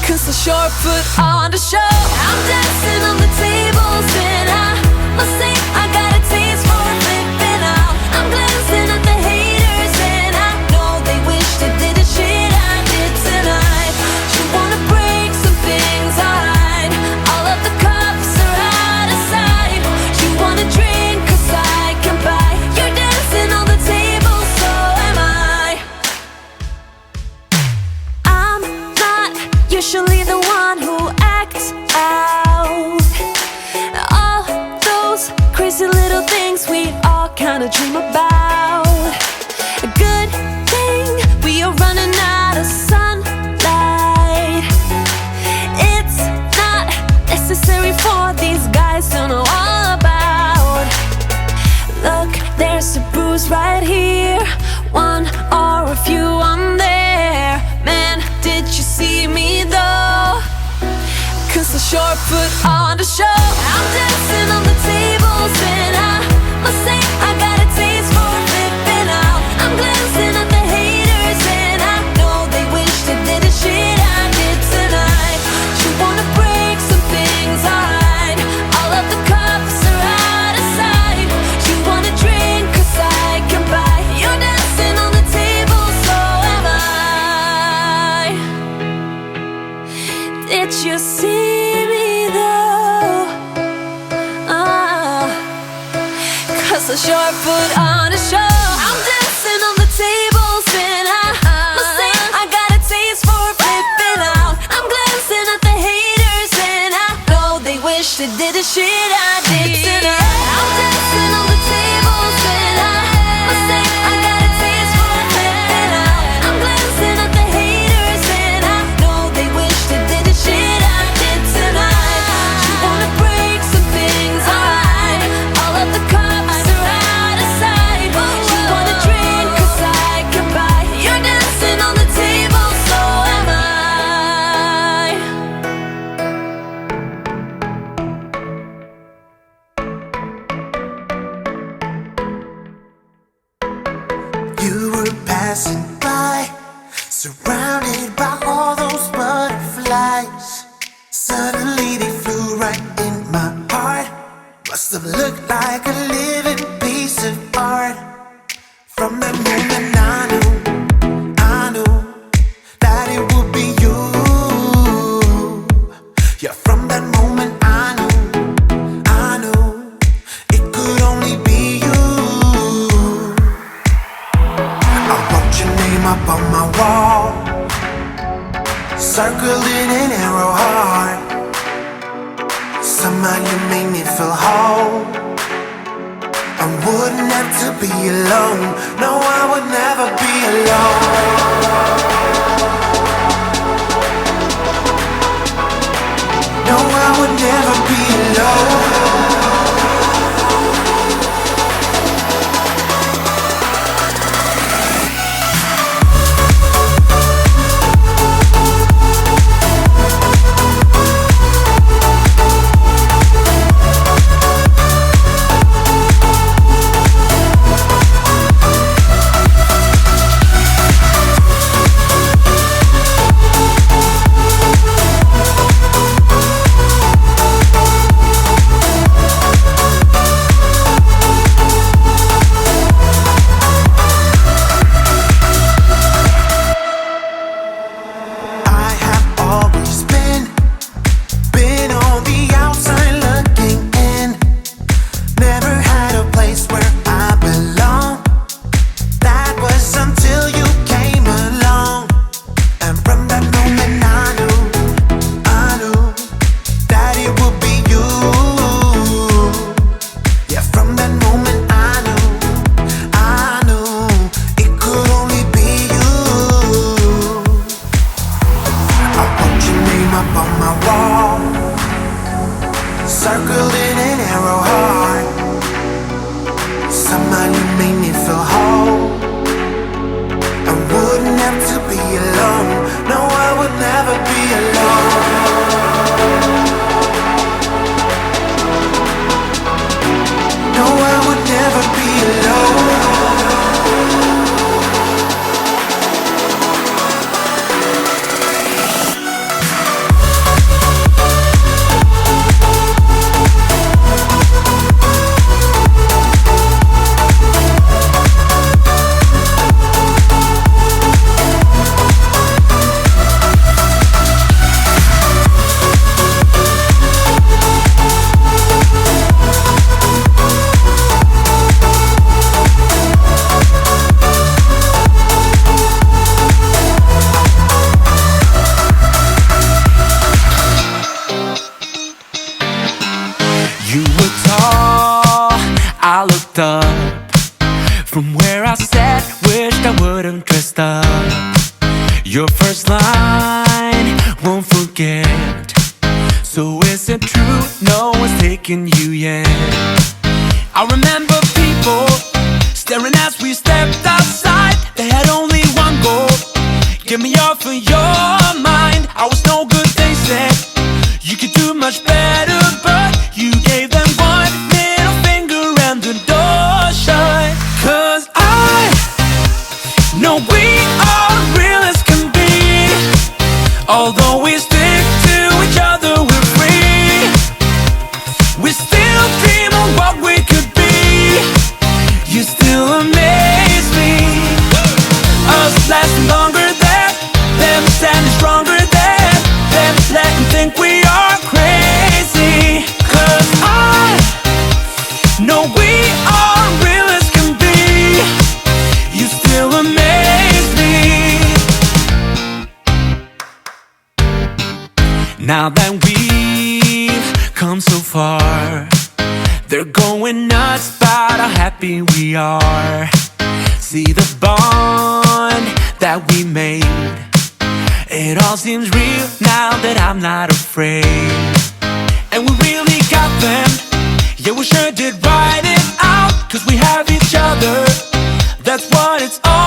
'cause I sure put on the show. I'm dancing on the tables and I must say I got a taste for flipping out. I'm glancing at the haters and I know they wish they did the shit I did tonight. You wanna break some things, alright. All of the cups are out of sight. You wanna drink 'cause I can buy. You're dancing on the table, so am I. I'm not usually the one who acts out. All those crazy little things we all kinda dream about. A good thing we are running out of sunlight. It's not necessary for these guys to know all about. Look, there's a bruise right here, one or a few on there. Man, did you see me though? 'Cause I sure put on the show. I'm dancing on the tables and I must say I got a taste for flipping out. I'm glancing at the haters and I know they wish they did the shit I did tonight. You wanna break some things, alright. All of the cups are out of sight. You wanna drink 'cause I can buy. You're dancing on the table, so am I. Did you see me though? 'Cause I sure put on a show. I'm dancing on the tables and I must say I got a taste for flipping out. I'm glancing at the haters and I know they wish they did the shit I did tonight. I'm dancing on the tables and I must say I got a taste for flipping out. I'm glancing at the haters and I know they wish they did the shit I did tonight. You wanna break some things, alright. All of the cups are out of sight. You wanna drink 'cause I can buy. You're dancing on the table, so am I. You were passing by, surrounded by all those butterflies. Suddenly they flew right in my heart. Must have looked like a living piece of art. From that moment I knew that it would be you. Yeah, from that moment I knew it could only be you. I wrote your name up on my wall, circled in an arrow heart. Somehow you made me feel whole. I wouldn't have to be alone. No, I would never be alone. No, I would never be alone. From where I sat, wished I would've dressed up. Your first line, won't forget. So is it true, no one's taking you yet? I remember people staring as we stepped outside. They had only one goal, get me off of your mind. I was no good, they said. You could do much better, but you gave them one middle finger and the door shut. 'Cause I know we are real as can be. Although we stick to each other, we're free. We still dream of what we could be. You still amaze me. Us lasting longer than them, standing stronger than them, letting think we are crazy. 'Cause I know we are real as can be. You still amaze me. Now that we've come so far, they're going nuts about how happy we are. See the bond that we made. It all seems real now that I'm not afraid. And we really got them. Yeah, we sure did write it out. 'Cause we have each other. That's what it's all